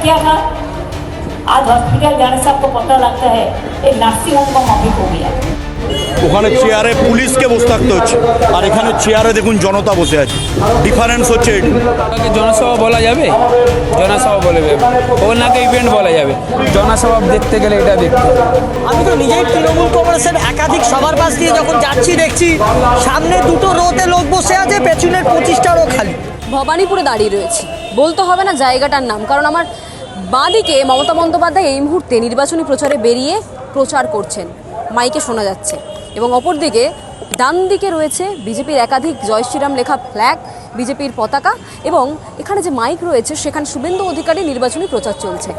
किया था। आज हॉस्पिटल जाने से आपको पता लगता है एक नर्सिंग होम का माफिक हो गया। ওখানে চেয়ারে পুলিশকে বসে থাকতে হচ্ছে, আর এখানে চেয়ারে দেখুন জনতা বসে আছে। ডিফারেন্স হচ্ছে এটি। ওটাকে জনসভা বলা যাবে, জনসভা বলে যাবে, ওনাকে ইভেন্ট বলা যাবে। জনসভা দেখতে গেলে এটা দেখতে হবে। আমি তো নিজেই তৃণমূল কংগ্রেসের একাধিক সবার পাশ দিয়ে যখন যাচ্ছি দেখছি সামনে দুটো রোতে লোক বসে আছে, পেছনের 25টা রো খালি। ভবানীপুরে দাঁড়িয়ে রয়েছি, বলতে হবে না জায়গাটার নাম, কারণ আমার বাঁদিকে মমতা বন্দ্যোপাধ্যায় এই মুহূর্তে নির্বাচনী প্রচারে বেরিয়ে প্রচার করছেন, মাইকে শোনা যাচ্ছে, এবং অপরদিকে ডান দিকে রয়েছে বিজেপির একাধিক জয় শ্রীরাম লেখা ফ্ল্যাগ, বিজেপির পতাকা, এবং এখানে যে মাইক রয়েছে সেখানে শুভেন্দু অধিকারী নির্বাচনী প্রচার চলছে।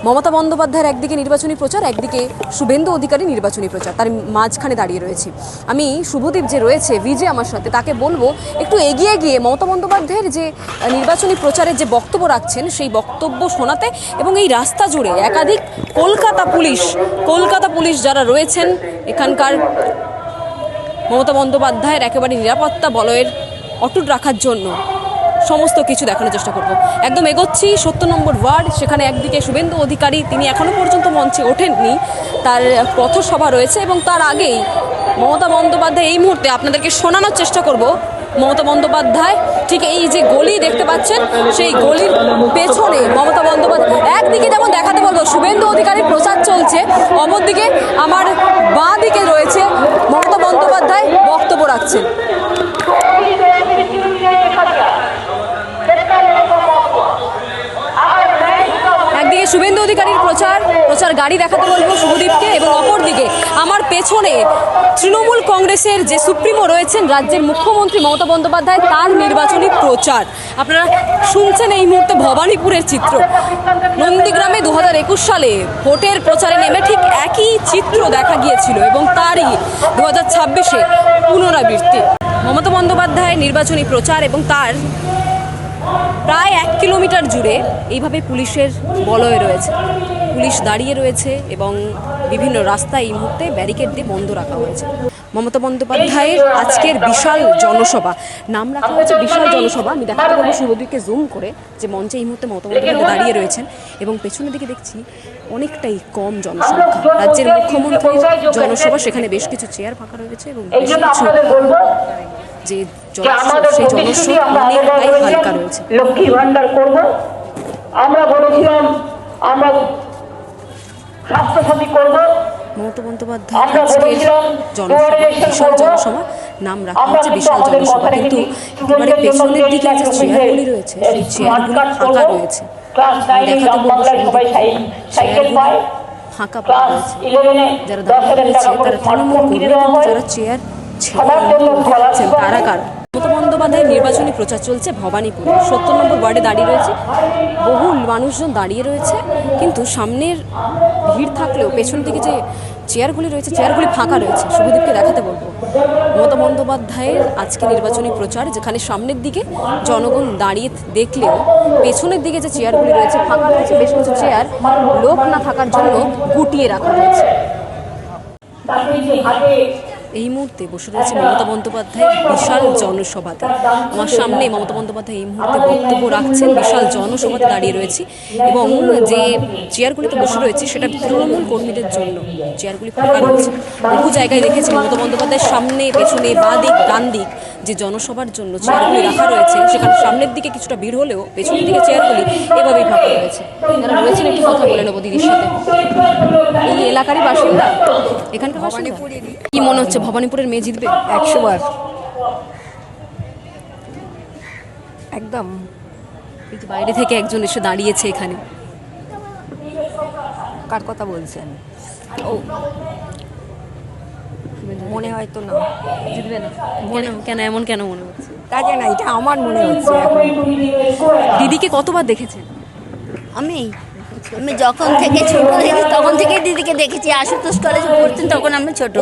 মমতা বন্দ্যোপাধ্যায়ের একদিকে নির্বাচনী প্রচার, একদিকে শুভেন্দু অধিকারী নির্বাচনী প্রচার, তার মাঝখানে দাঁড়িয়ে রয়েছে আমি। শুভদীপ যে রয়েছে ভিজে আমার সাথে, তাকে বলবো একটু এগিয়ে গিয়ে মমতা বন্দ্যোপাধ্যায়ের যে নির্বাচনী প্রচারের যে বক্তব্য রাখছেন সেই বক্তব্য শোনাতে, এবং এই রাস্তা জুড়ে একাধিক কলকাতা পুলিশ যারা রয়েছেন এখানকার মমতা বন্দ্যোপাধ্যায়ের একেবারে নিরাপত্তা বলয়ের অটুট রাখার জন্য সমস্ত কিছু দেখানোর চেষ্টা করব। একদম এগোচ্ছি 70 নম্বর ওয়ার্ড, সেখানে একদিকে শুভেন্দু অধিকারী, তিনি এখনও পর্যন্ত মঞ্চে ওঠেননি, তার পথসভা রয়েছে, এবং তার আগেই মমতা বন্দ্যোপাধ্যায় এই মুহূর্তে আপনাদেরকে শোনানোর চেষ্টা করব। মমতা বন্দ্যোপাধ্যায় ঠিক এই যে গলি দেখতে পাচ্ছেন, সেই গলির পেছনে মমতা বন্দ্যোপাধ্যায়, একদিকে যেমন দেখাতে বলবো শুভেন্দু অধিকারীর প্রচার চলছে, অপরদিকে আমার বাঁ দিকে রয়েছে মমতা বন্দ্যোপাধ্যায় বক্তব্য রাখছেন। একদিকে শুভেন্দু অধিকারীর প্রচার গাড়ি দেখাতে বলবো শুভদীপকে, এবং অপরদিকে আমার পেছনে তৃণমূল কংগ্রেসের যে সুপ্রিমো রয়েছেন রাজ্যের মুখ্যমন্ত্রী মমতা বন্দ্যোপাধ্যায়, তার নির্বাচনী প্রচার আপনারা শুনছেন এই মুহূর্তে ভবানীপুরের চিত্র। নন্দীগ্রামে 2021 সালে ভোটের প্রচারে নেমে ঠিক একই চিত্র দেখা গিয়েছিল, এবং তারই 2026-এ পুনরাবৃত্তি। মমতা বন্দ্যোপাধ্যায়ের নির্বাচনী প্রচার, এবং তার প্রায় 1 কিলোমিটার জুড়ে এইভাবে পুলিশের বলয় রয়েছে, পুলিশ দাঁড়িয়ে রয়েছে, এবং বিভিন্ন রাস্তায় এই মুহূর্তে ব্যারিকেড দিয়ে বন্ধ রাখা হয়েছে। মমতা বন্দ্যোপাধ্যায়ের আজকের বিশাল জনসভা, নাম রাখা হয়েছে বিশাল জনসভা। আমি দেখাতে বলবো শুভদীপকে জুম করে যে মঞ্চে এই মুহূর্তে মমতা বন্দ্যোপাধ্যায় দাঁড়িয়ে রয়েছেন, এবং পেছনের দিকে দেখছি অনেকটাই কম জনসংখ্যা। রাজ্যের মুখ্যমন্ত্রীর জনসভা, সেখানে বেশ কিছু চেয়ার ফাঁকা রয়েছে, এবং বেশ কিছু যে সেই জনস্রোত অনেকটাই হালকা রয়েছে। লক্ষ্মী ভান্ডার করব, আমরা বলেছিলাম আমরা স্বাস্থ্যসাথী করব। মমতা বন্দ্যোপাধ্যায় আজকের জনসভা, বিশাল জনসভা, নাম রাখা হচ্ছে বিশাল জনসভা, কিন্তু একেবারে পেছনের দিকে যে চেয়ারগুলি রয়েছে সেই চেয়ারগুলি ফাঁকা রয়েছে। দেখাতে বলবো চেয়ারগুলি ফাঁকা পড়ে রয়েছে। যারা দাঁড়িয়ে রয়েছে তারা তৃণমূল কর্মী, কিন্তু যারা চেয়ার ছেড়ে তারা কারা? মমতা বন্দ্যোপাধ্যায়ের নির্বাচনী প্রচার চলছে ভবানীপুরে 70 নম্বর ওয়ার্ডে দাঁড়িয়ে রয়েছে, বহু মানুষজন দাঁড়িয়ে রয়েছে, কিন্তু সামনের ভিড় থাকলেও পেছন দিকে যে চেয়ারগুলি রয়েছে চেয়ারগুলি ফাঁকা রয়েছে। শুভদীপকে দেখাতে বলবো মমতা বন্দ্যোপাধ্যায়ের আজকে নির্বাচনী প্রচার, যেখানে সামনের দিকে জনগণ দাঁড়িয়ে দেখলেও পেছনের দিকে যে চেয়ারগুলি রয়েছে ফাঁকা রয়েছে, বেশ কিছু চেয়ার লোক না থাকার জন্য গুটিয়ে রাখা হয়েছে। এই মুহূর্তে বসে রয়েছে মমতা বন্দ্যোপাধ্যায়ের বিশাল জনসভাতে। আমার সামনে মমতা বন্দ্যোপাধ্যায় এই মুহূর্তে বক্তব্য রাখছেন, বিশাল জনসভাতে দাঁড়িয়ে রয়েছি, এবং যে চেয়ারগুলিতে বসে রয়েছে সেটা তৃণমূল কর্মীদের জন্য চেয়ারগুলি ফাঁকা রয়েছে। বহু জায়গায় দেখেছি মমতা বন্দ্যোপাধ্যায়ের সামনে, পেছনে, বাঁ দিক, ডান দিক যে জনসভার জন্য চেয়ারগুলি রাখা রয়েছে, সেখানে সামনের দিকে কিছুটা ভিড় হলেও পেছনের দিকে চেয়ারগুলি এভাবেই ফাঁকা রয়েছে। যারা রয়েছেন একটু কথা বলে নেবো দিদির সাথে। এই এলাকারই বাসিন্দা, এখানকার বাসিন্দা। কি মনে হচ্ছে ভবানীপুরের মেয়ে জিতবে? 100 বার একদম। বাইরে থেকে একজন এসে দাঁড়িয়েছে এখানে, কার কথা বলছেন? ও মনে হয় তো না, জিতবে না। কেন এমন কেন মনে হচ্ছে? তা জানা, এটা আমার মনে হচ্ছে। দিদিকে কতবার দেখেছেন? আমি যখন থেকে ছোট দেখি তখন থেকে দিদিকে দেখেছি। আশুতোষ কলেজে পড়তেন তখন আমি ছোট।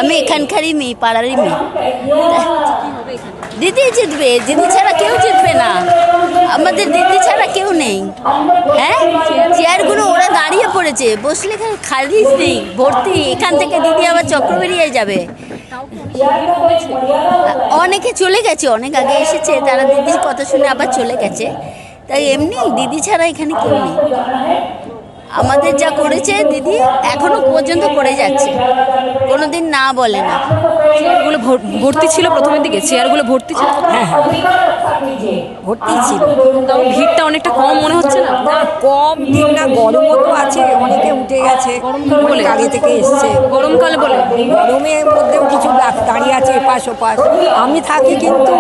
আমি এখানকারই মেয়ে, পাড়ারই মেয়ে। দিদি জিতবে, দিদি ছাড়া কেউ জিতবে না। আমাদের দিদি ছাড়া কেউ নেই। হ্যাঁ, চেয়ারগুলো ওরা দাঁড়িয়ে পড়েছে, বসলে খালি নেই, ভর্তি। এখান থেকে দিদি আবার চক্র বেরিয়ে যাবে। অনেকে চলে গেছে, অনেক আগে এসেছে, তারা দিদির কথা শুনে আবার চলে গেছে। তাই এমনি দিদি ছাড়া এখানে কেউ নেই। আমাদের যা করেছে দিদি এখনো পর্যন্ত করে যাচ্ছে, কোনোদিন না বলে না। চেয়ারগুলো ভর্তি ছিল প্রথমের দিকে, চেয়ারগুলো ভর্তি ছিল? হ্যাঁ ভর্তি ছিল। তাও ভিড়টা অনেকটা কম মনে হচ্ছে না? না কম দিন না, গরমও তো আছে, অনেকে উঠে গেছে, গরমকাল বলে? অনেক আগে থেকে এসছে। গরমকাল বলে? গরমের মধ্যেও কিছু দাঁড়িয়ে আছে এপাশ ওপাশ। আমি থাকি কিন্তু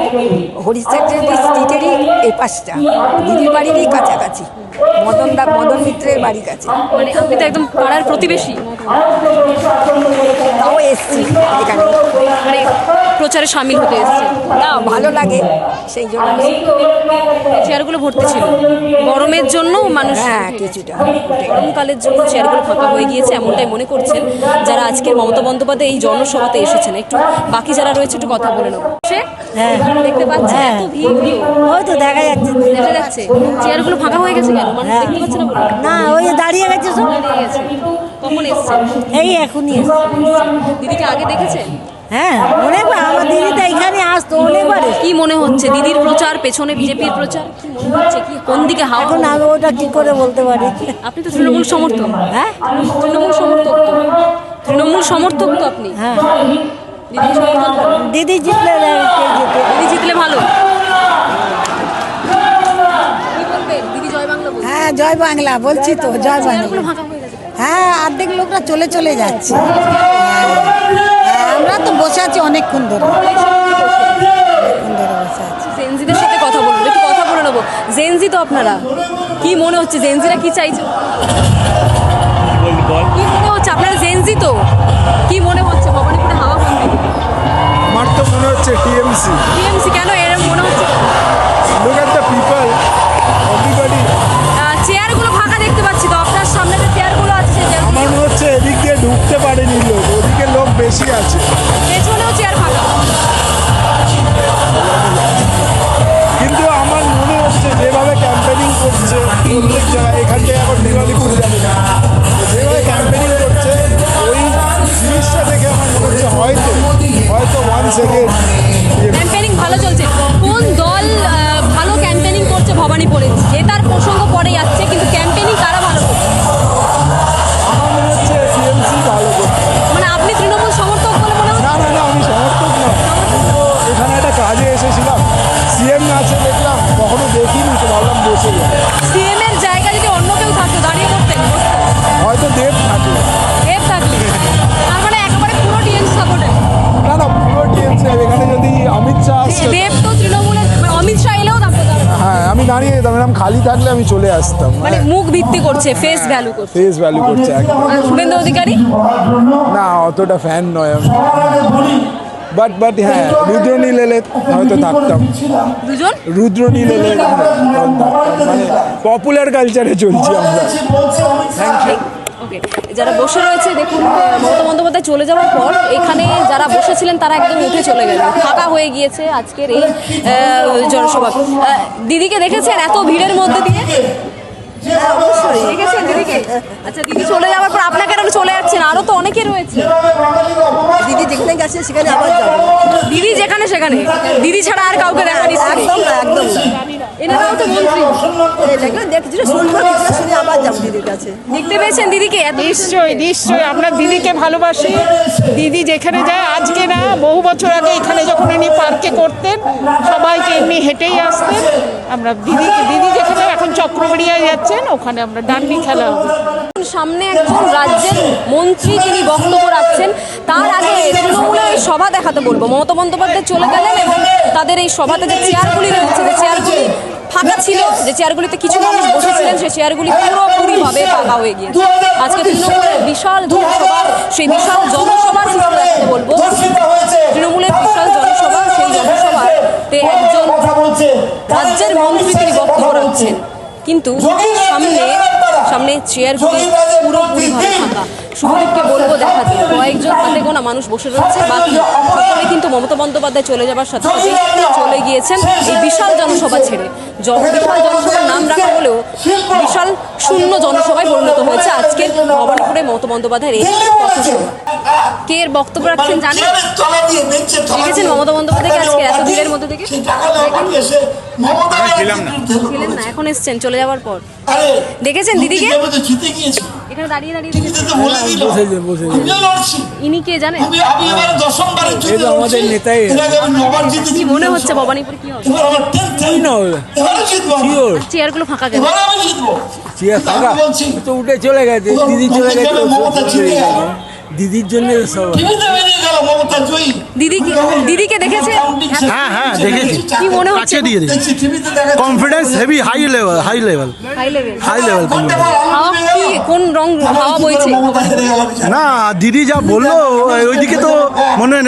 হরিশ্চন্দ্র স্ট্রিটেরই এই পাশটা, দিদির বাড়িরই কাছাকাছি, মদন মিত্রের বাড়ির কাছে। মানে আপনি তো একদম পাড়ার প্রতিবেশী, তাও এসছি এখানে, মানে প্রচারে সামিল হতে এসছে। না ভালো লাগে সেই জন্য। চেয়ারগুলো ভর্তি ছিল, গরমের জন্য মানুষ, হ্যাঁ কিছুটা গরমকালের জন্য চেয়ারগুলো ফাঁকা হয়ে গিয়েছে এমনটাই মনে করছেন যারা আজকের মমতা বন্দ্যোপাধ্যায় এই জনসভাতে এসেছেন। একটু বাকি যারা রয়েছে একটু কথা বলে নেবো। হ্যাঁ দেখতে পাচ্ছি এত ভিড়, হয়তো দেখা যাচ্ছে। দেখা যাচ্ছে চেয়ারগুলো ফাঁকা হয়ে গেছে কেন? মানুষ দেখতে পাচ্ছে না বলে? না ওই দাঁড়িয়ে গেছে সব। দাঁড়িয়ে গেছে। কখন এসছে? এই এখনই এসছে। দিদিকে আগে দেখেছেন? হ্যাঁ অনেকবার আমার দিদিটা এখানে আসতো অনেকবার। কি মনে হচ্ছে দিদির প্রচার পেছনে বিজেপির প্রচার, কি মনে হচ্ছে, কি কোন দিকে হাওয়া? এখন আমি ওটা কি করে বলতে পারি। আপনি তো তৃণমূল সমর্থক। হ্যাঁ তৃণমূল সমর্থক তো, তৃণমূল সমর্থক তো আপনি। হ্যাঁ দিদি সমর্থন করেন? দিদি জিতলে দিদি জিতলে ভালো। কি বলবেন? দিদি জয় বাংলা বলবেন? হ্যাঁ জয় বাংলা বলছি তো, জয় বাংলা। চেয়ারগুলো ফাঁকা হয়ে গেছে। হ্যাঁ অর্ধেক লোকরা চলে যাচ্ছে। আমরা তো বসে আছি অনেকক্ষণ ধরে, বসে আছি। জেনজিদের সাথে কথা বলবো, একটু কথা বলে নেবো। জেনজি তো আপনারা, কি মনে হচ্ছে জেনজিরা কি চাইছে? কি মনে হচ্ছে আপনারা জেনজি তো, কি মনে হচ্ছে ভবানীপুরে হাওয়া কোন দিকে? আমার তো মনে হচ্ছে টিএমসি। টিএমসি কেন এরকম মনে হচ্ছে? Look at the people, everybody. চেয়ারগুলো ফাঁকা দেখতে পাচ্ছি তো, আপনার সামনে যে চেয়ারগুলো আছে সেই চেয়ার, আমার মনে হচ্ছে এদিক দিয়ে ঢুকতে পারেনি লোক, ওদিকে লোক বেশি আছে। পেছনেও চেয়ার ফাঁকা। কিন্তু আমার মনে হচ্ছে যেভাবে ক্যাম্পেনিং করছে প্রত্যেক জায়গায়, এখান থেকে এখন দিওয়ালিপুর যাবে না, যেভাবে ক্যাম্পেনিং করছে ওই জিনিসটা দেখে আমার মনে হচ্ছে হয়তো 1 সেকেন্ড ক্যাম্পেনিং ভালো চলছে। কোন দল ভালো ক্যাম্পেনিং করছে ভবানীপুরে? জেতার প্রসঙ্গ পরে যাচ্ছে, কিন্তু ক্যাম্পেনিং কারা ভালো করছে? আমার মনে হচ্ছে টিএমসি ভালো করছে। মানে আপনি তৃণমূল সমর্থক বলে মনে হচ্ছে? না আমি সমর্থক না, আমি তো এখানে একটা কাজে এসেছিলাম, সিএম আছে দেখলাম, কখনো দেখিনি তো ভাবলাম বসে যাই। সিএম এর জায়গা যদি অন্য কেউ থাকতো দাঁড়িয়ে করতেন? হয়তো দেব থাকে। দেব থাকলে তার মানে একেবারে পুরো টিএমসি সাপোর্টার? না পুরো টিএমসি। এখানে যদি অমিত শাহ আসতো, দেব তো তৃণমূলের, মানে অমিত শাহ এলেও থাকতো দাঁড়ানো। হ্যাঁ আমি দাঁড়িয়ে যেতাম, এরকম খালি থাকলে আমি চলে আসতাম। মানে মুখ ভিত্তি করছে, ফেস ভ্যালু করছে। ফেস ভ্যালু করছে একদম। আর শুভেন্দু অধিকারী? না অতটা ফ্যান নয় আমি, বাট হ্যাঁ রুদ্রনীল এলে হয়তো থাকতাম। দুজন রুদ্রনীল এলে তখন থাকতাম। মানে পপুলার কালচারে চলছি আমরা। Thank you. ওকে, যারা বসে রয়েছে দেখুন, মমতা বন্দ্যোপাধ্যায় চলে যাওয়ার পর এখানে যারা বসেছিলেন তারা একদম উঠে চলে গেলেন, ফাঁকা হয়ে গিয়েছে আজকের এই জনসভা। দিদিকে দেখেছেন এত ভিড়ের মধ্যে দিয়ে? দেখেছেন দিদিকে? আচ্ছা, দিদি চলে যাওয়ার পর আপনাকে কেন চলে যাচ্ছেন? আরো তো অনেকে রয়েছে। দিদি যেখানে গেছে সেখানে আবার যাবো। দিদি যেখানে সেখানে, দিদি ছাড়া আর কাউকে দেখা নিচ্ছে? একদম না একদম না। এনারাও তো মন্ত্রী। কিছুটা শুনবো, কিছুটা শুনে আবার যাবো দিদির কাছে। দেখতে পেয়েছেন দিদিকে? নিশ্চয়ই আমরা দিদিকে ভালোবাসি। দিদি যেখানে যায়, আজকে না বহু বছর আগে এখানে যখন উনি পার্কে করতেন সবাইকে এমনি হেঁটেই আসতেন। আমরা দিদি যেখানে এখন চক্রবেড়িয়ায় যাচ্ছেন ওখানে আমরা ডান্ডি খেলা হবে। সামনে একজন রাজ্যের মন্ত্রী তিনি বক্তব্য রাখছেন, তার আগে তৃণমূলের এই সভা দেখাতে বলবো। মমতা বন্দ্যোপাধ্যায় চলে গেলেন এবং তাদের এই সভাতে যে চেয়ারগুলি রয়েছে, যে চেয়ারগুলি ফাঁকা ছিল, যে চেয়ারগুলিতে কিছু মানুষ বসেছিলেন, সেই চেয়ারগুলি পুরোপুরিভাবে ফাঁকা হয়ে গিয়েছে। আজকে তৃণমূলের বিশাল জনসভা, সেই বিশাল জনসভার চিত্র দেখাতে বলবো। তৃণমূলের বিশাল জনসভা, সেই জনসভাতে একজন রাজ্যের মন্ত্রী তিনি বক্তব্য রাখছেন, কিন্তু সামনে চেয়ারগুলি পুরোপুরিভাবে ফাঁকা। শুভদীপকে বলবো দেখাতে, কয়েকজন হাতে গোনা মানুষ বসে রয়েছে, বাকি সকলে কিন্তু মমতা বন্দ্যোপাধ্যায় চলে যাবার সাথে সাথে চলে গিয়েছেন এই বিশাল জনসভা ছেড়ে। বিশাল জনসভার নাম রাখা হলেও বিশাল বিশাল শূন্য জনসভায় পরিণত হয়েছে আজকের ভবানীপুরে মমতা বন্দ্যোপাধ্যায়ের এই পথসভা। কে এর বক্তব্য রাখছেন জানেন? দেখেছেন মমতা বন্দ্যোপাধ্যায়কে আজকে এত ভিড়ের মধ্যে থেকে? ছিলেন না, এখন এসছেন চলে যাওয়ার পর। দেখেছেন দিদিকে এখানে দাঁড়িয়ে দাঁড়িয়ে দেখেছেন? ইনি কে জানেন? আমাদের নেতাই। কি মনে হচ্ছে ভবানীপুরে কি হবে? চেয়ারগুলো ফাঁকা গেল। চেয়ার ফাঁকা তো উঠে চলে গেছে, দিদি চলে গেছে, দিদির জন্য সব। দিদিকে দেখেছে? হ্যাঁ হ্যাঁ দেখেছি। কি মনে হচ্ছে? Confidence heavy, high level. High level হাওয়া কি কোন রং হাওয়া বইছে? না দিদি যা বললো ওইদিকে তো মনে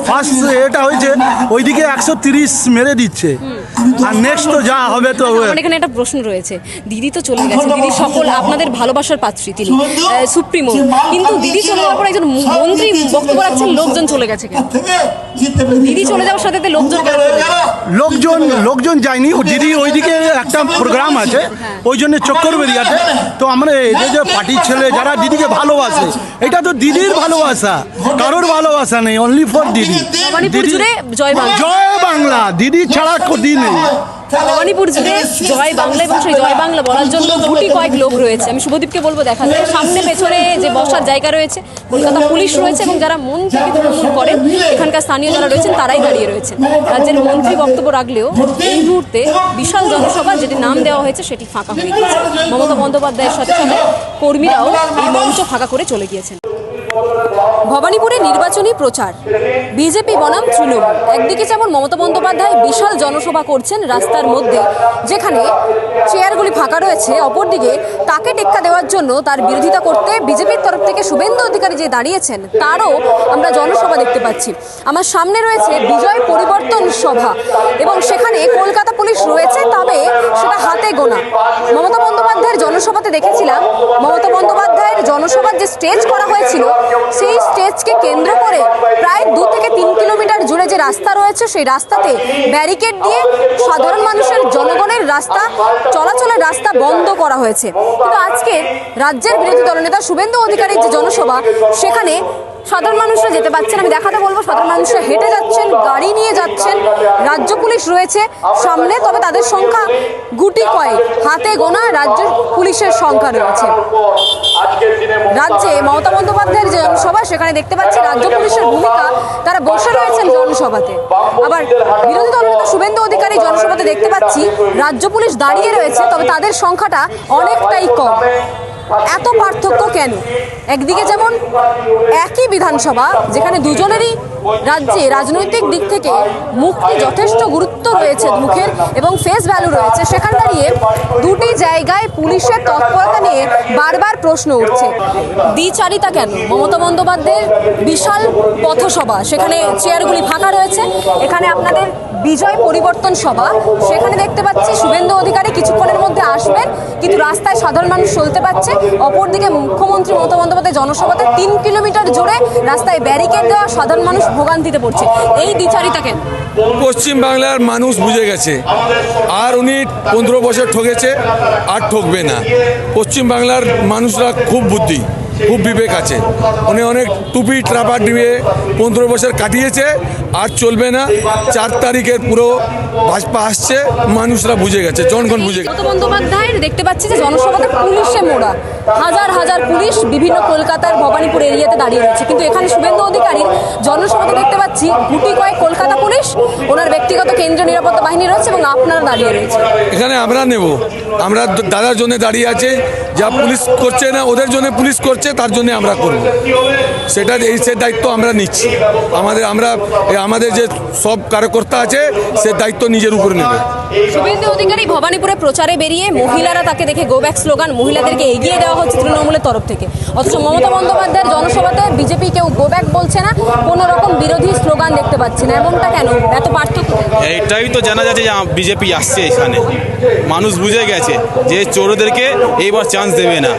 ফার্স্ট এটা হয়েছে, ওইদিকে 130 মেরে দিচ্ছে, আর নেক্সট তো যা হবে তো। আমার এখানে একটা প্রশ্ন রয়েছে, দিদি তো চলে গেছে, দিদি সকল আপনাদের ভালোবাসার পাত্রী, তিনি সুপ্রিমো, কিন্তু দিদি চলে যাওয়ার পর একজন মন্ত্রী বক্তব্য রাখছেন লোকজন চলে গেছে কেন? দিদি চলে যাওয়ার সাথে লোকজন যায়নি, দিদি ওইদিকে একটা প্রোগ্রাম আছে, ওই জন্য চক্কর বেরিয়েছে। তো আমরা এই যে পার্টির ছেলে যারা দিদিকে ভালোবাসে, এটা তো দিদির ভালোবাসা, কারোর ভালোবাসা নেই, অনলি ফর দিদি। জয় বাংলা, দিদি ছাড়া দিদি নেই। ভবানীপুর জুড়ে জয় বাংলা এবং সেই জয় বাংলা বলার জন্য গুটি কয়েক লোক রয়েছে। আমি শুভদীপকে বলবো দেখা যায় সামনে পেছনে যে বসার জায়গা রয়েছে, কলকাতা পুলিশ রয়েছে এবং যারা মন থেকে তৃণমূল করেন এখানকার স্থানীয় যারা রয়েছেন তারাই দাঁড়িয়ে রয়েছেন। রাজ্যের মন্ত্রী বক্তব্য রাখলেও এই মুহূর্তে বিশাল জনসভা যেটি নাম দেওয়া হয়েছে সেটি ফাঁকা হয়ে গিয়েছে। মমতা বন্দ্যোপাধ্যায়ের সাথে সাথে কর্মীরাও এই মঞ্চ ফাঁকা করে চলে গিয়েছেন। ভবানীপুরে নির্বাচনী প্রচার, বিজেপি বনাম তৃণমূল। একদিকে যেমন মমতা বন্দ্যোপাধ্যায় বিশাল জনসভা করছেন রাস্তার মধ্যে যেখানে চেয়ারগুলি ফাঁকা রয়েছে, অপরদিকে তাকে টেক্কা দেওয়ার জন্য তার বিরোধিতা করতে বিজেপির তরফ থেকে শুভেন্দু অধিকারী যে দাঁড়িয়েছেন তারও আমরা জনসভা দেখতে পাচ্ছি। আমার সামনে রয়েছে বিজয় পরিবর্তন সভা এবং সেখানে কলকাতা পুলিশ রয়েছে, তবে সেটা হাতে গোনা। মমতা বন্দ্যোপাধ্যায়ের জনসভাতে দেখেছিলাম মমতা বন্দ্যোপাধ্যায়ের জনসভার যে স্টেজ করা হয়েছিল সেই স্টেজকে কেন্দ্র করে প্রায় 2 থেকে 3 কিলোমিটার জুড়ে যে রাস্তা রয়েছে সেই রাস্তাতে ব্যারিকেড দিয়ে সাধারণ মানুষের জনগণের রাস্তা চলাচলের রাস্তা বন্ধ করা হয়েছে। কিন্তু আজকে রাজ্যের বিরোধী দলনেতা শুভেন্দু অধিকারীর যে জনসভা সেখানে সাধারণ মানুষরা যেতে পারছেন। আমি দেখাতে বলবো সাধারণ মানুষরা হেঁটে যাচ্ছেন, গাড়ি নিয়ে যাচ্ছেন, রাজ্য পুলিশ রয়েছে সামনে, তবে তাদের সংখ্যা গুটি কয়েক, হাতে গোনা রাজ্য পুলিশের সংখ্যা রয়েছে। রাজ্যে মমতা বন্দ্যোপাধ্যায়ের যে জনসভা সেখানে দেখতে পাচ্ছি রাজ্য পুলিশের ভূমিকা, তারা বসে রয়েছেন জনসভাতে। আবার বিরোধী দলনেতা শুভেন্দু অধিকারী জনসভাতে দেখতে পাচ্ছি রাজ্য পুলিশ দাঁড়িয়ে রয়েছে, তবে তাদের সংখ্যাটা অনেকটাই কম। এত পার্থক্য কেন? একদিকে যেমন একই বিধানসভা যেখানে দুজনেরই রাজ্যে রাজনৈতিক দিক থেকে মুখটি যথেষ্ট গুরুত্ব রয়েছে, মুখের এবং ফেস ভ্যালু রয়েছে, সেখানে দাঁড়িয়ে দুটি জায়গায় পুলিশের তৎপরতা নিয়ে বারবার প্রশ্ন উঠছে। দ্বিচারিতা কেন? মমতা বন্দ্যোপাধ্যায়ের বিশাল পথসভা, সেখানে চেয়ারগুলি ফাঁকা রয়েছে। এখানে আপনাদের বিজয় পরিবর্তন সভা, সেখানে দেখতে পাচ্ছি শুভেন্দু অধিকারী কিছুক্ষণের মধ্যে আসবেন, কিন্তু রাস্তায় সাধারণ মানুষ চলতে পারছে। অপরদিকে মুখ্যমন্ত্রী মমতা বন্দ্যোপাধ্যায় জনসভাতে 3 কিলোমিটার জুড়ে রাস্তায় ব্যারিকেড দেওয়া, সাধারণ মানুষ ভোগান্তিতে পড়ছে। এই দ্বিচারিতা কেন? পশ্চিম বাংলার মানুষ বুঝে গেছে, আর উনি 15 বছর ঠকেছে, আর ঠকবে না। পশ্চিম বাংলার মানুষরা খুব বুদ্ধি, খুব বিবেক আছে। উনি অনেক টুপি ট্রাপার দিয়ে 15 বছর কাটিয়েছে, আর চলবে না। 4 তারিখের পুরো ভাজপা আসছে, মানুষরা বুঝে গেছে, জনগণ বুঝে গেছে। মমতা বন্দ্যোপাধ্যায়ের দেখতে পাচ্ছি যে জনসভাতে পুলিশে মোড়া, হাজার হাজার পুলিশ বিভিন্ন কলকাতার ভবানীপুর এরিয়াতে দাঁড়িয়ে রয়েছে, কিন্তু এখানে শুভেন্দু অধিকারীর জনসভাতে দেখতে পাচ্ছি গুটি কয়েক কলকাতা পুলিশ, ওনার ব্যক্তিগত কেন্দ্রীয় নিরাপত্তা বাহিনী রয়েছে এবং আপনারা দাঁড়িয়ে রয়েছে। এখানে আমরা নেব, আমরা দাদার জন্য দাঁড়িয়ে আছে, যা পুলিশ করছে না ওদের জন্য পুলিশ করছে, তার জন্য আমরা করব, সেটা এই সে দায়িত্ব আমরা নিচ্ছি। আমাদের যে সব কার্যকর্তা আছে সে দায়িত্ব নিজের উপরে নেবে। শুভেন্দু অধিকারী ভবানীপুরে প্রচারে বেরিয়ে মহিলারা তাকে দেখে গো ব্যাক স্লোগান, মহিলাদেরকে এগিয়ে দেওয়া হচ্ছে তৃণমূলের তরফ থেকে, অথচ মমতা বন্দ্যোপাধ্যায়ের জনসভাতে বিজেপি কেউ গো ব্যাক বলছে না, কোনো রকম বিরোধী স্লোগান দেখতে পাচ্ছি না। এমনটা কেন? এত পার্থক্য? এটাই তো জানা যাচ্ছে যে বিজেপি আসছে এখানে, মানুষ বুঝে গেছে যে চোরদেরকে এইবার চান্স দেবে না।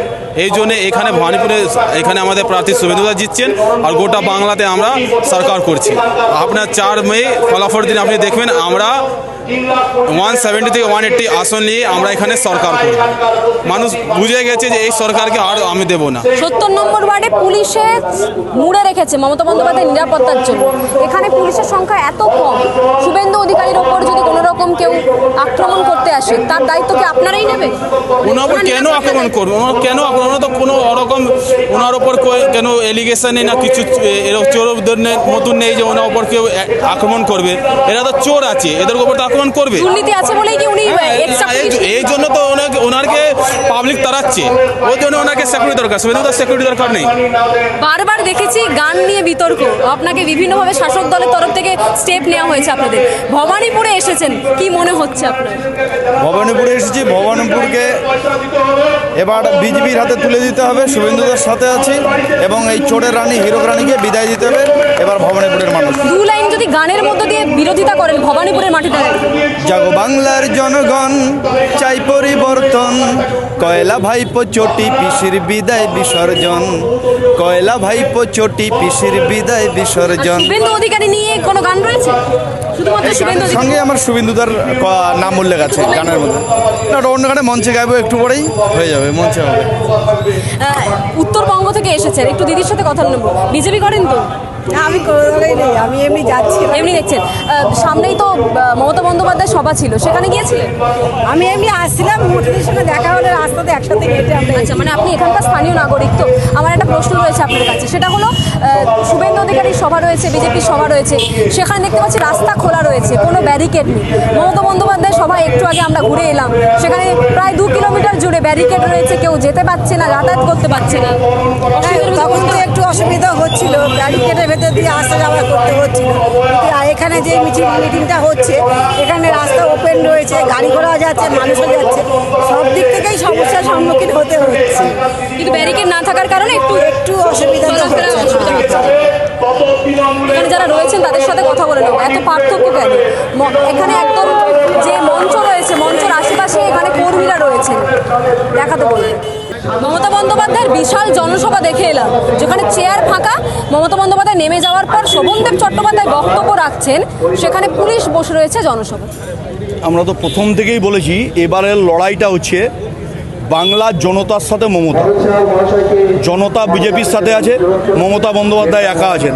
এই জন্য এখানে ভবানীপুরে এখানে আমাদের প্রার্থী শুভেন্দুদা জিতছেন, আর গোটা বাংলাতে আমরা সরকার করছি। আপনার 4 মে ফলাফল দিন আপনি দেখবেন আমরা 170 থেকে 180 আসন নিয়ে আমরা এখানে সরকার করি। মানুষ বুঝে গেছে যে এই সরকারকে আর আমি দেবো না। 70 নম্বর ওয়ার্ডে পুলিশে মুড়ে রেখেছে মমতা বন্দ্যোপাধ্যায়ের নিরাপত্তার জন্য। এখানে পুলিশের সংখ্যা এত কম, শুভেন্দু অধিকারীর ওপর যদি কোনো রকম কেউ আক্রমণ করতে আসে তার দায়িত্ব কি আপনারাই নেবেন? ওনার উপর কেন আক্রমণ করবে? ওনার তো কোনো ওরকম ওনার ওপর কেন এলিগেশন নেই না কিছু, এরকম চোরদের মতন নেই যে ওনার ওপর কেউ আক্রমণ করবে। এরা তো চোর আছে, এদের উপর তো আক্রমণ করবে। দুর্নীতি আছে বলেই কি উনি এই জন্য তো ওনাকে পাবলিক তাড়াচ্ছে, ওই জন্য ওনাকে সিকিউরিটি দরকার। শুভেন্দুদার সিকিউরিটি দরকার নেই। বারবার দেখেছি গান নিয়ে বিতর্ক, আপনাকে বিভিন্নভাবে শাসক দলের তরফ থেকে স্টেপ নেওয়া হয়েছে। আপনাদের ভবানীপুরে এসেছেন, কি মনে হচ্ছে আপনার? ভবানীপুরে এসেছি, ভবানীপুরকে এবার বিজেপির হাতে তুলে দিতে হবে। শুভেন্দুদের সাথে আছি এবং এই চোরের রানী হিরক রানীকে বিদায় দিতে হবে এবার ভবানীপুরের মানুষ। দু লাইন যদি গানের মধ্য দিয়ে বিরোধিতা করেন ভবানীপুরের মাটিতে। জাগো বাংলার জনগণ, চাই পরিবর্তন, কয়লা ভাইপো চটি পিসির বিদায় বিসর্জন, কয়লা ভাইপো চটি পিসির বিদায় বিসর্জন। শুভেন্দু অধিকারী নিয়ে কোনো গান রয়েছে? শুধুমাত্র শুভেন্দু সঙ্গে আমার শুভেন্দুদার নাম উল্লেখ আছে গানের মধ্যে। ওটা অন্য গানে মঞ্চে গাইবো, একটু পরেই হয়ে যাবে, মঞ্চে হবে। উত্তরবঙ্গ থেকে এসেছেন, একটু দিদির সাথে কথা নেব। বিজেপি করেন তো? আমি কোনোদিনই নেই, আমি এমনি যাচ্ছি। এমনি দেখছেন, সামনেই তো মমতা বন্দ্যোপাধ্যায়ের সভা ছিল, সেখানে গিয়েছিলেন? আমি এমনি আসছিলাম, মুরগির সঙ্গে দেখা হলে রাস্তাতে একসাথে হেঁটে আমরা। আচ্ছা, মানে আপনি এখানকার স্থানীয় নাগরিক। তো আমার একটা প্রশ্ন রয়েছে আপনার কাছে, সেটা হলো শুভেন্দু অধিকারীর সভা রয়েছে, বিজেপির সভা রয়েছে, সেখানে দেখতে পাচ্ছি রাস্তা খোলা রয়েছে, কোনো ব্যারিকেড নেই। মমতা বন্দ্যোপাধ্যায়ের সভা একটু আগে আমরা ঘুরে এলাম, সেখানে প্রায় 2 কিলোমিটার জুড়ে ব্যারিকেড রয়েছে, কেউ যেতে পারছে না, যাতায়াত করতে পারছে না। তখন তো একটু অসুবিধা হচ্ছিল, ব্যারিকেডের ভেতর দিয়ে আসা যাওয়া করতে হচ্ছিল। এখানে যে মিটিংটা হচ্ছে, এখানে রাস্তা ওপেন রয়েছে, গাড়ি ঘোড়া যাচ্ছে, মানুষও যাচ্ছে, সব দিক থেকেই সমস্যার সম্মুখীন হতে হচ্ছে। কিন্তু ব্যারিকেড না থাকার কারণে একটু অসুবিধা অসুবিধা হচ্ছে। এখানে যারা রয়েছেন তাদের সাথে কথা বলে নেব, এত পার্থক্য কেন? এখানে একদম যে মঞ্চ রয়েছে, মঞ্চের আশেপাশে এখানে কর্মীরা রয়েছেন, দেখাতে বলবেন। মমতা বন্দ্যোপাধ্যায়ের বিশাল জনসভা দেখে এলাম, যেখানে চেয়ার ফাঁকা। মমতা বন্দ্যোপাধ্যায় নেমে যাওয়ার পর শোভনদেব চট্টোপাধ্যায় বক্তব্য রাখছেন, সেখানে পুলিশ বসে রয়েছে জনসভা। আমরা তো প্রথম থেকেই বলেছি এবারের লড়াইটা হচ্ছে বাংলার জনতার সাথে মমতা। জনতা বিজেপির সাথে আছে, মমতা বন্দ্যোপাধ্যায় একা আছেন।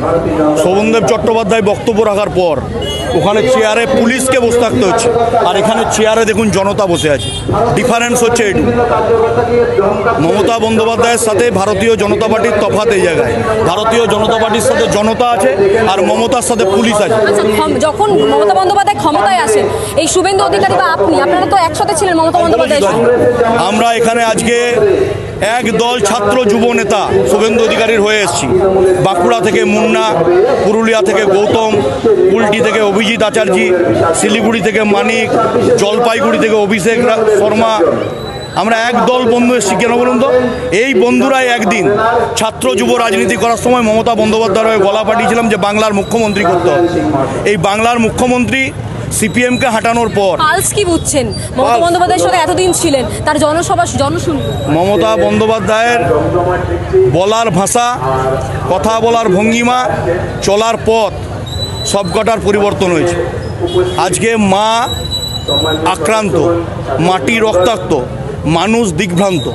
শোভনদেব চট্টোপাধ্যায় বক্তব্য রাখার পর ওখানে চেয়ারে পুলিশকে বসে থাকতে হচ্ছে, আর এখানে চেয়ারে দেখুন জনতা বসে আছে। ডিফারেন্স হচ্ছে এটু। মমতা বন্দ্যোপাধ্যায়ের সাথে ভারতীয় জনতা পার্টির তফাৎ এই জায়গায়। ভারতীয় জনতা পার্টির সাথে জনতা আছে আর মমতার সাথে পুলিশ আছে। যখন মমতা বন্দ্যোপাধ্যায় ক্ষমতায় আসেন, এই শুভেন্দু অধিকারী বা আপনি, আপনারা তো একসাথে ছিলেন মমতা বন্দ্যোপাধ্যায়ের সঙ্গে। আমরা এখানে আজকে এক দল ছাত্র যুব নেতা শুভেন্দু অধিকারীর হয়ে এসেছি। বাঁকুড়া থেকে মুন্না, পুরুলিয়া থেকে গৌতম, কুলটি থেকে অভিজিৎ আচার্য, শিলিগুড়ি থেকে মানিক, জলপাইগুড়ি থেকে অভিষেক শর্মা। আমরা এক দল বন্ধু এসেছি। কেন বলুন তো? এই বন্ধুরাই একদিন ছাত্র যুব রাজনীতি করার সময় মমতা বন্দ্যোপাধ্যায়ের হয়ে গলা পাঠিয়েছিলাম যে বাংলার মুখ্যমন্ত্রী করতে হবে। এই বাংলার মুখ্যমন্ত্রী সিপিএমকে হাঁটানোর পর পালস কি বুঝছেন? মমতা বন্দ্যোপাধ্যায়ের সাথে এতদিন ছিলেন, তার জনসভা জনশুনবেন। মমতা বন্দ্যোপাধ্যায়ের বলার ভাষা, কথা বলার ভঙ্গিমা, চলার পথ সবকটার পরিবর্তন হয়েছে। আজকে মা আক্রান্ত, মাটি রক্তাক্ত, মানুষ দিগ্ভ্রান্ত।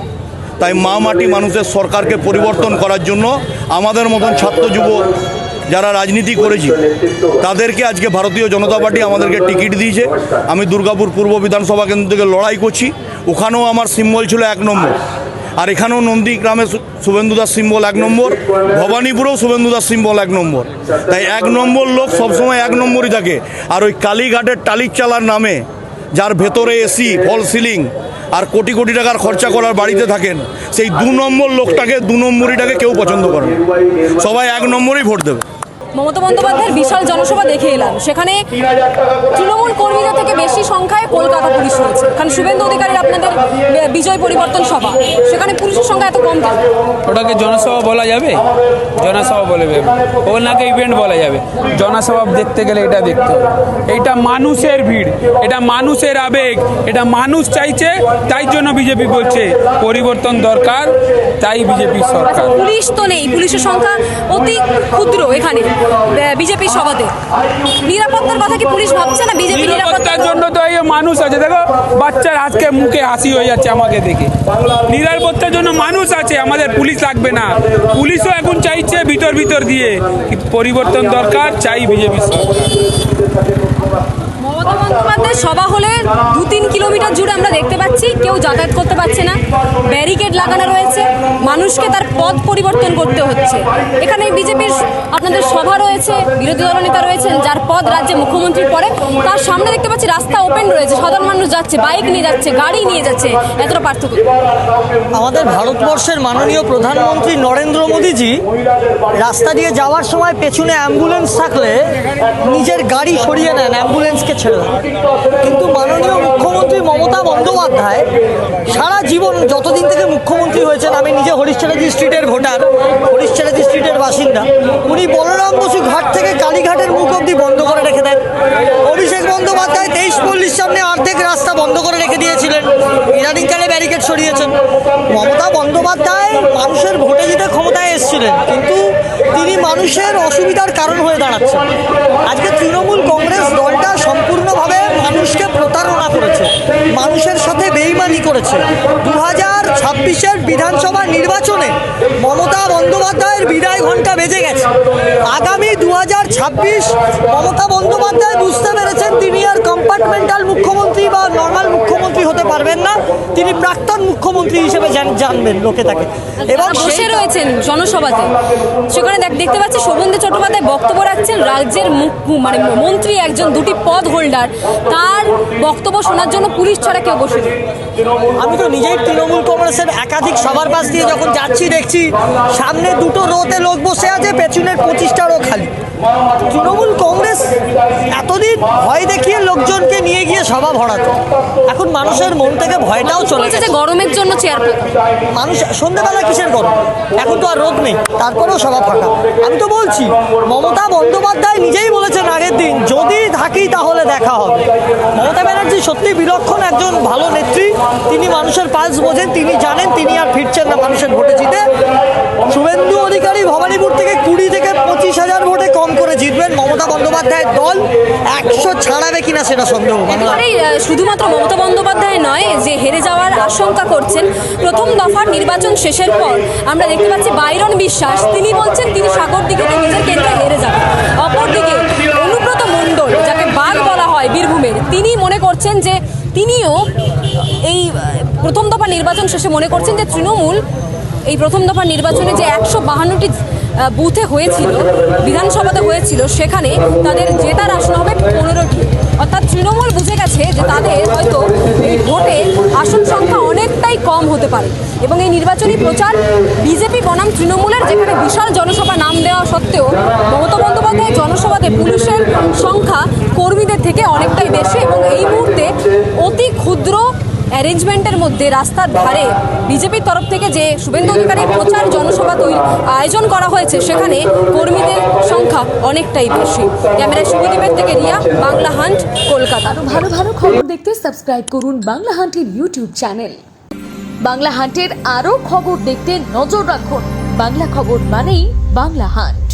তাই মা মাটি মানুষের সরকারকে পরিবর্তন করার জন্য আমাদের মতন ছাত্র যুব যারা রাজনীতি করেছি তাদেরকে আজকে ভারতীয় জনতা পার্টি আমাদেরকে টিকিট দিয়েছে। আমি দুর্গাপুর পূর্ব বিধানসভা কেন্দ্র থেকে লড়াই করছি, ওখানেও আমার সিম্বল ছিল 1 নম্বর। আর এখানেও নন্দীগ্রামে শুভেন্দুদার সিম্বল 1 নম্বর, ভবানীপুরেও শুভেন্দুদার সিম্বল 1 নম্বর। তাই 1 নম্বর লোক সবসময় 1 নম্বরই থাকে। আর ওই কালীঘাটের টালির চালার নামে যার ভেতরে এসি, ফল সিলিং আর কোটি কোটি টাকার খরচা করার বাড়িতে থাকেন, সেই 2 নম্বর লোকটাকে, 2 নম্বরইটাকে কেউ পছন্দ করে না। সবাই 1 নম্বরই ভোট দেবে। মমতা বন্দ্যোপাধ্যায়ের বিশাল জনসভা দেখে এলাম, সেখানে তৃণমূল কর্মীদের থেকে বেশি সংখ্যায় কলকাতা পুলিশ রয়েছে। কারণ শুভেন্দু অধিকারীর আপনাদের বিজয় পরিবর্তন সভা, সেখানে পুলিশের সংখ্যা এত কম কেন? ওটাকে জনসভা বলা যাবে? জনসভা বলে ওনাকে ইভেন্ট বলা যাবে। জনসভা দেখতে গেলে এটা দেখতে হবে, এটা মানুষের ভিড়, এটা মানুষের আবেগ, এটা মানুষ চাইছে, তাই জন্য বিজেপি বলছে পরিবর্তন দরকার, তাই বিজেপি সরকার। পুলিশ তো নেই, পুলিশের সংখ্যা অতি ক্ষুদ্র এখানে। বিজেপির সভাতে। নিরাপত্তার কথা কি পুলিশ ভাবছে না? বিজেপি নিরাপত্তার জন্য তো এই মানুষ আছে, দেখো বাচ্চার আজকে মুখে হাসি হয়ে যাচ্ছে আমাকে দেখে। নিরাপত্তার জন্য মানুষ আছে, আমাদের পুলিশ লাগবে না। পুলিশও এখন চাইছে ভিতর দিয়ে পরিবর্তন দরকার, চাই বিজেপি সরকার। মমতা বন্দ্যোপাধ্যায় সভা হলে 2-3 কিলোমিটার জুড়ে আমরা দেখতে পাচ্ছি কেউ যাতায়াত করতে পারছে না, ব্যারিকেড লাগানো রয়েছে, মানুষকে তার পথ পরিবর্তন করতে হচ্ছে। এখানে বিজেপির আপনাদের সভা রয়েছে, বিরোধী দলনেতা রয়েছেন, যার পদ রাজ্যে মুখ্যমন্ত্রীর পরে, তার সামনে দেখতে পাচ্ছি রাস্তা ওপেন রয়েছে, সাধারণ মানুষ যাচ্ছে, বাইক নিয়ে যাচ্ছে, গাড়ি নিয়ে যাচ্ছে, এতটা পার্থক্য। আমাদের ভারতবর্ষের মাননীয় প্রধানমন্ত্রী নরেন্দ্র মোদীজি রাস্তা দিয়ে যাওয়ার সময় পেছনে অ্যাম্বুলেন্স থাকলে নিজের গাড়ি সরিয়ে নেন, অ্যাম্বুলেন্সকে ছেড়ে দেন। কিন্তু মাননীয় মুখ্যমন্ত্রী মমতা বন্দ্যোপাধ্যায় সারা জীবন যতদিন থেকে মুখ্যমন্ত্রী হয়েছেন, আমি নিজে হরিশ্চন্দ্রজি স্ট্রিটের ভোটার, হরিশ্চন্দ্রজি স্ট্রিটের বাসিন্দা, উনি বলরাম বসু ঘাট থেকে কালীঘাটের মুখ অব্দি বন্ধ করে রেখে দেন। অভিষেক বন্দ্যোপাধ্যায় 23-40 সামনে অর্ধেক রাস্তা বন্ধ করে রেখে দিয়েছিলেন, ইদানিংকালে ব্যারিকেড সরিয়েছেন। মমতা বন্দ্যোপাধ্যায় মানুষের ভোটে জিতে ক্ষমতায় এসেছিলেন, কিন্তু তিনি মানুষের অসুবিধার কারণ হয়ে দাঁড়াচ্ছেন। আজকে তৃণমূল কংগ্রেস দলটা সম্পূর্ণভাবে মানুষকে প্রতারণা করেছে, মানুষের সাথে বেইমানি করেছে। 2026-এর বিধানসভা নির্বাচনে মমতা বন্দ্যোপাধ্যায়ের বিদায় ঘণ্টা বেজে গেছে। আগামী 2026 মমতা বন্দ্যোপাধ্যায় বুঝতে পেরেছেন তিনি আর কম্পার্টমেন্টাল মুখ্যমন্ত্রী বা নর্মাল মুখ্যমন্ত্রী হতে পারবেন না, তিনি প্রাক্তন মুখ্যমন্ত্রী হিসেবে জানবেন লোকে তাকে। এবং বসে রয়েছেন জনসভাতে, সেখানে দেখতে পাচ্ছি শোভনদেব চট্টোপাধ্যায় বক্তব্য রাখছেন, রাজ্যের মন্ত্রী একজন, 2টি পদ হোল্ডার, তার বক্তব্য শোনার জন্য পুলিশ ছাড়া কেউ বসে নেই। আমি তো নিজেই তৃণমূল কংগ্রেসের একাধিক সভার পাশ দিয়ে যখন যাচ্ছি দেখছি সামনে 2টো রোতে লোক বসে আছে, পেছনের 25টা রো খালি। তৃণমূল কংগ্রেস এতদিন ভয় দেখিয়ে লোকজনকে নিয়ে গিয়ে সভা ভরাতো, এখন মানুষের মন থেকে ভয়টাও চলে গেছে। গরমের জন্য চেয়ার মানুষ সন্ধ্যাবেলা কিসের গরম, এখন তো আর রোদ নেই, তারপরেও সভা ফাঁকা। আমি তো বলছি মমতা বন্দ্যোপাধ্যায় নিজেই বলেছেন আগের দিন, যদি থাকি তাহলে দেখা হবে। মমতা ব্যানার্জি সত্যি বিলক্ষণ একজন ভালো নেত্রী, তিনি মানুষের পালস বোঝেন, তিনি জানেন তিনি আর ফিরছেন না মানুষের ভোটে জিতে। শুভেন্দু অধিকারী ভবানীপুর থেকে 20 থেকে 25,000 ভোটে কম করে জিতবেন। মমতা বন্দ্যোপাধ্যায়ের দল 100 ছাড়াবে কিনা সেটা সন্দেহ। শুধুমাত্র মমতা বন্দ্যোপাধ্যায় নয় যে হেরে যাওয়ার আশঙ্কা করছেন, প্রথম দফার নির্বাচন শেষের পর আমরা দেখতে পাচ্ছি বাইরন বিশ্বাস, তিনি বলছেন তিনি সাগরদিঘিতে নিজের কেন্দ্রে হেরে যাবেন। অপরদিকে অনুব্রত মণ্ডল, যাকে বাঘ বলা হয় বীরভূমের, তিনি মনে করছেন যে তিনিও এই প্রথম দফা নির্বাচন শেষে মনে করছেন যে তৃণমূল এই প্রথম দফা নির্বাচনে যে 152টি বুথে হয়েছিল, বিধানসভাতে হয়েছিল, সেখানে তাদের জেতার আসন হবে 15টি। অর্থাৎ তৃণমূল বুঝে গেছে যে তাদের হয়তো এই ভোটে আসন সংখ্যা অনেকটাই কম হতে পারে। এবং এই নির্বাচনী প্রচার বিজেপি বনাম তৃণমূলের, যেখানে বিশাল জনসভা নাম দেওয়া সত্ত্বেও মমতা বন্দ্যোপাধ্যায়ের জনসভাতে পুলিশের সংখ্যা কর্মীদের থেকে অনেকটাই বেশি। এবং এই মুহূর্তে অতি ক্ষুদ্র অ্যারেঞ্জমেন্টের মধ্যে রাস্তার ধারে বিজেপির তরফ থেকে যে শুভেন্দু অধিকারীর প্রচার জনসভা আয়োজন করা হয়েছে, সেখানে কর্মীদের সংখ্যা অনেকটাই বেশি। ক্যামেরায় শুভদীপের থেকে রিয়া, বাংলা হান্ট, কলকাতা। ভালো ভালো খবর দেখতে সাবস্ক্রাইব করুন বাংলা হান্টের ইউটিউব চ্যানেল। বাংলা হান্টের আরও খবর দেখতে নজর রাখুন। বাংলা খবর মানেই বাংলা হান্ট।